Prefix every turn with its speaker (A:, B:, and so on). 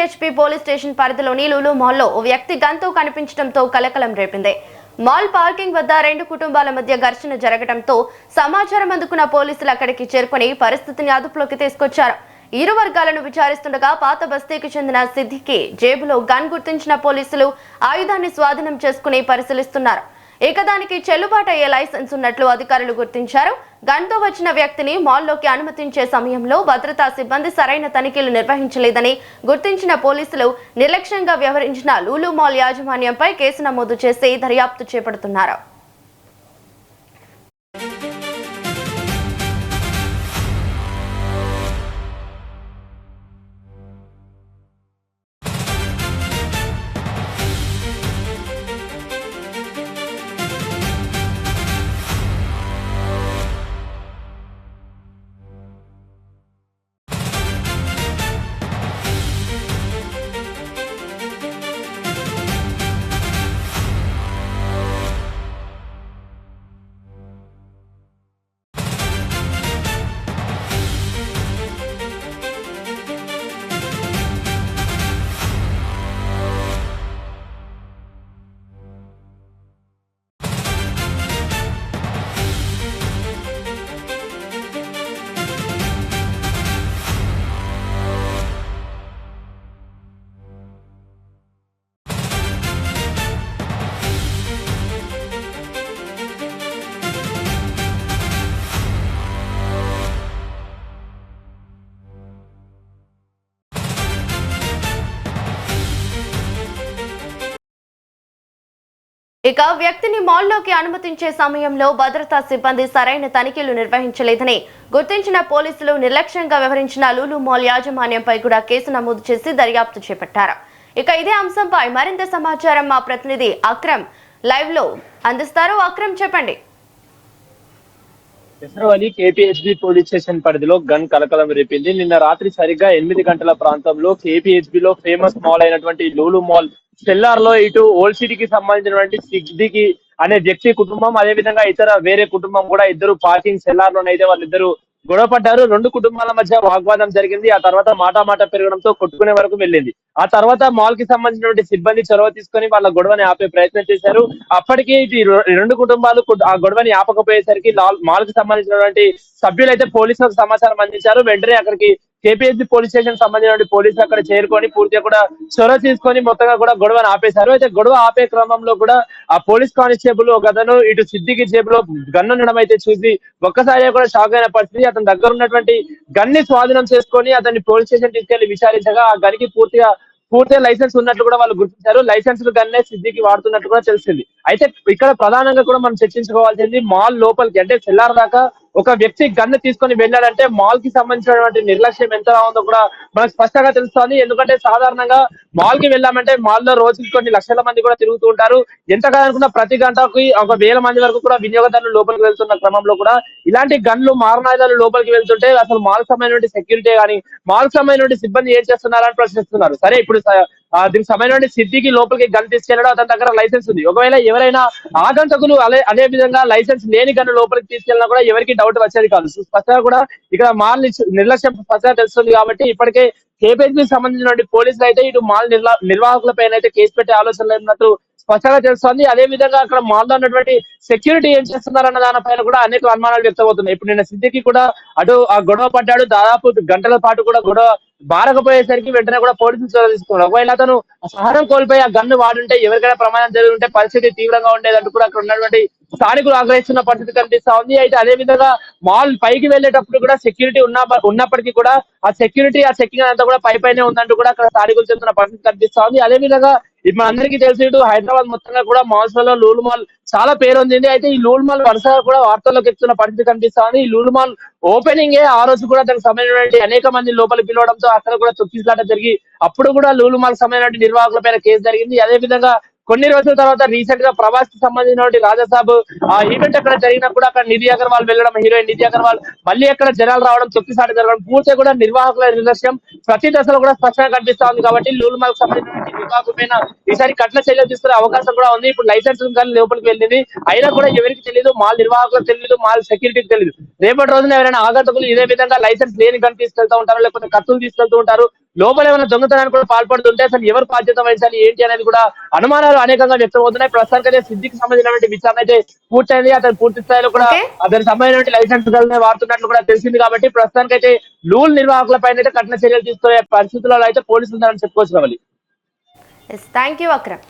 A: KPHP police station పరిధిలోని లూలు మాల్లో ఓ వ్యక్తి గన్తో కనిపించడంతో కలకలం రేపింది. మాల్ పార్కింగ్ వద్ద రెండు కుటుంబాల మధ్య ఘర్షణ జరగడంతో సమాచారం అందుకున్న పోలీసులు అక్కడికి చేరుకుని పరిస్థితిని అదుపులోకి తీసుకొచ్చారు. ఇరు వర్గాలను విచారిస్తుండగా పాత బస్తీకి చెందిన సిద్దికి జేబులో గన్ గుర్తించిన పోలీసులు ఆయుధాన్ని స్వాధీనం చేసుకుని పరిశీలిస్తున్నారు. ఇక దానికి చెల్లుబాటు అయ్యే లైసెన్స్ ఉన్నట్లు అధికారులు గుర్తించారు. గన్తో వచ్చిన వ్యక్తిని మాల్లోకి అనుమతించే సమయంలో భద్రతా సిబ్బంది సరైన తనిఖీలు నిర్వహించలేదని గుర్తించిన పోలీసులు నిర్లక్ష్యంగా వ్యవహరించిన లూలు మాల్ యాజమాన్యంపై కేసు నమోదు చేసి దర్యాప్తు చేపడుతున్నారు. ఇక వ్యక్తిని మాల్లోకి అనుమతించే సమయంలో భద్రతా సిబ్బంది సరైన తనిఖీలు నిర్వహించలేదని గుర్తించిన పోలీసులు నిర్లక్ష్యంగా వ్యవహరించిన లూలు మాల్ యాజమాన్యంపై కూడా కేసు నమోదు చేసి దర్యాప్తు చేపట్టారు. ఇక ఇదే అంశంపై మరింత సమాచారం మా ప్రతినిధి అక్రమ్ లైవ్ లో అందిస్తారు. అక్రమ్, చెప్పండి.
B: కేపీహెచ్బీ పోలీస్ స్టేషన్ పరిధిలో గన్ కలకలం రేపింది. నిన్న రాత్రి సరిగ్గా 8 గంటల ప్రాంతంలో కేపీహెచ్బీలో ఫేమస్ మాల్ అయినటువంటి లూలు మాల్ సెల్లార్ లో ఇటు ఓల్డ్ సిటీకి సంబంధించినటువంటి సిద్దికి అనే వ్యక్తి కుటుంబం, అదే విధంగా ఇతర వేరే కుటుంబం కూడా ఇద్దరు పార్కింగ్ సెల్లార్ లోనైతే వాళ్ళిద్దరు గొడవ పడ్డారు. రెండు కుటుంబాల మధ్య వాగ్వాదం జరిగింది. ఆ తర్వాత మాట పెరగడంతో కొట్టుకునే వరకు వెళ్ళింది. ఆ తర్వాత మాల్ కి సంబంధించినటువంటి సిబ్బంది చొరవ తీసుకొని వాళ్ళ గొడవని ఆపే ప్రయత్నం చేశారు. అప్పటికి రెండు కుటుంబాలు ఆ గొడవని ఆపకపోయేసరికి మాల్ కి సంబంధించినటువంటి సభ్యులైతే పోలీసులకు సమాచారం అందించారు. వెంటనే అక్కడికి కేపీహెచ్బీ పోలీస్ స్టేషన్ సంబంధించిన పోలీసులు అక్కడ చేరుకొని పూర్తిగా కూడా చొరవ తీసుకొని మొత్తంగా కూడా గొడవను ఆపేశారు. అయితే గొడవ ఆపే క్రమంలో కూడా ఆ పోలీస్ కానిస్టేబుల్ ఒక అతను ఇటు సిద్దికి జేబులో గన్ ఉండడం అయితే చూసి ఒక్కసారిగా కూడా షాక్ అయిన పరిస్థితి. అతని దగ్గర ఉన్నటువంటి గన్ని స్వాధీనం చేసుకొని అతన్ని పోలీస్ స్టేషన్ తీసుకెళ్లి విచారించగా ఆ గన్కి పూర్తిగా లైసెన్స్ ఉన్నట్లు కూడా వాళ్ళు గుర్తించారు. లైసెన్స్ గన్నే సిద్దికి వాడుతున్నట్టు కూడా తెలిసింది. అయితే ఇక్కడ ప్రధానంగా కూడా మనం చర్చించుకోవాల్సింది మాల్ లోపలికి అంటే సెల్లార్ దాకా ఒక వ్యక్తి గన్ను తీసుకొని వెళ్ళాలంటే మాల్ కి సంబంధించినటువంటి నిర్లక్ష్యం ఎంత ఉందో కూడా మనకు స్పష్టంగా తెలుస్తోంది. ఎందుకంటే సాధారణంగా మాల్ కి వెళ్ళామంటే మాల్ లో రోజుకి కొన్ని లక్షల మంది కూడా తిరుగుతూ ఉంటారు. ఎంత కాదనుకున్నా ప్రతి గంటకి 1,000 మంది వరకు కూడా వినియోగదారులు లోపలికి వెళ్తున్న క్రమంలో కూడా ఇలాంటి గన్లు మారణాయుధాలు లోపలికి వెళ్తుంటే అసలు మాల్ సంబంధించిన సెక్యూరిటీ కానీ మాల్ సంబంధించిన సిబ్బంది ఏం చేస్తున్నారని ప్రశ్నిస్తున్నారు. సరే, ఇప్పుడు దీనికి సంబంధించిన సిద్దికి లోపలికి గన్ తీసుకెళ్లడం అతని దగ్గర లైసెన్స్ ఉంది. ఒకవేళ ఎవరైనా ఆగంతకులు అదే విధంగా లైసెన్స్ లేని గన్ను లోపలికి తీసుకెళ్ళినా కూడా ఎవరికి డౌట్ వచ్చేది కాదు. స్పష్టంగా కూడా ఇక్కడ మాల్ నిర్లక్ష్యం స్పష్టంగా తెలుస్తుంది. కాబట్టి ఇప్పటికే కేపీహెచ్బీకి సంబంధించిన పోలీసులు అయితే ఇటు మాల్ నిర్వాహకులపైన అయితే కేసు పెట్టే ఆలోచనలు ఉన్నట్టు స్పష్టంగా తెలుస్తోంది. అదే విధంగా అక్కడ మాల్లో ఉన్నటువంటి సెక్యూరిటీ ఏం చేస్తున్నారన్న దానిపైన కూడా అనేక అనుమానాలు వ్యక్తమవుతున్నాయి. ఇప్పుడు నిన్న సిద్దికి కూడా అటు ఆ గొడవ పడ్డాడు. దాదాపు గంటల పాటు కూడా గొడవ బారకపోయేసరికి వెంటనే కూడా పోలీసులు చొరవ తీసుకున్నారు. ఒకవేళ అతను సహనం కోల్పోయి ఆ గన్ను వాడుంటే ఎవరికైనా ప్రమాదం జరుగుంటే పరిస్థితి తీవ్రంగా ఉండేదంటూ కూడా అక్కడ ఉన్నటువంటి స్థానికులు ఆగ్రహిస్తున్న పరిస్థితి కనిపిస్తా ఉంది. అయితే అదే విధంగా మాల్ పైకి వెళ్లేటప్పుడు కూడా సెక్యూరిటీ ఉన్నప్పటికీ కూడా ఆ చెకింగ్ అంతా కూడా పైనే ఉందంటూ కూడా అక్కడ స్థానికులు చెప్తున్న పరిస్థితి కనిపిస్తా ఉంది. అదే విధంగా ఇప్పుడు అందరికీ తెలిసి ఇటు హైదరాబాద్ మొత్తంగా కూడా మాల్స్ లలో లూలు మాల్ చాలా పేరు ఉంది. అయితే ఈ లూలు మాల్ వరుసగా కూడా వార్తల్లోకి ఎక్కుతున్న పరిస్థితి కనిపిస్తా ఉంది. ఈ లూలు మాల్ ఓపెనింగ్ ఆ రోజు కూడా దానికి సంబంధించిన అనేక మంది లోపల పిలవడంతో అక్కడ కూడా తొక్కిసలాట జరిగి అప్పుడు కూడా లూలు మాల్ సంబంధించిన నిర్వాహకుల పైన కేసు జరిగింది. అదే విధంగా కొన్ని రోజుల తర్వాత రీసెంట్ గా ప్రభాస్ కి సంబంధించిన రాజాసాబ్ ఆ ఈవెంట్ అక్కడ జరిగినప్పుడు అక్కడ నిధి అగర్వాల్ వెళ్ళడం, హీరోయిన్ నిధి అగర్వాల్ మళ్ళీ అక్కడ జనాలు రావడం, తొక్కిసాట జరగడం పూర్తిగా కూడా నిర్వాహకుల నిర్లక్ష్యం ప్రతి దశలో కూడా స్పష్టంగా కనిపిస్తా ఉంది. కాబట్టి లూలు మాల్ సంబంధించిన నిర్వాహకులపైన ఈసారి కఠిన చర్యలు తీసుకునే అవకాశం కూడా ఉంది. ఇప్పుడు లైసెన్స్ కానీ లోపలికి వెళ్ళింది, అయినా కూడా ఎవరికి తెలియదు, మాల్ నిర్వాహకులకు తెలియదు, మాల్ సెక్యూరిటీకి తెలియదు. రేపటి రోజున ఎవరైనా ఆగంతకులు ఇదే విధంగా లైసెన్స్ లేని గన్ తీసుకెళ్తూ ఉంటారు, లేకపోతే కత్తులు తీసుకెళ్తూ ఉంటారు, లోపల ఏమైనా దొంగతనానికి కూడా పాల్పడుతుంటే అసలు ఎవరు బాధ్యత వహించాలి ఏంటి అనేది కూడా అనుమానాలు అనేకంగా వ్యక్తమవుతున్నాయి. ప్రస్తుతానికైతే సిద్దికి సంబంధించినటువంటి విచారణ అయితే పూర్తయింది. అతను పూర్తి స్థాయిలో కూడా
A: ఓకే.
B: దానికి సంబంధించిన లైసెన్స్ వాడుతున్నట్లు కూడా తెలిసింది. కాబట్టి ప్రస్తుతానికైతే లూల్ నిర్వాహకుల పైన కఠిన చర్యలు తీసుకునే పరిస్థితుల్లో అయితే పోలీసులు ఉన్నారని చెప్పుకోవచ్చు.
A: Thank you Akram.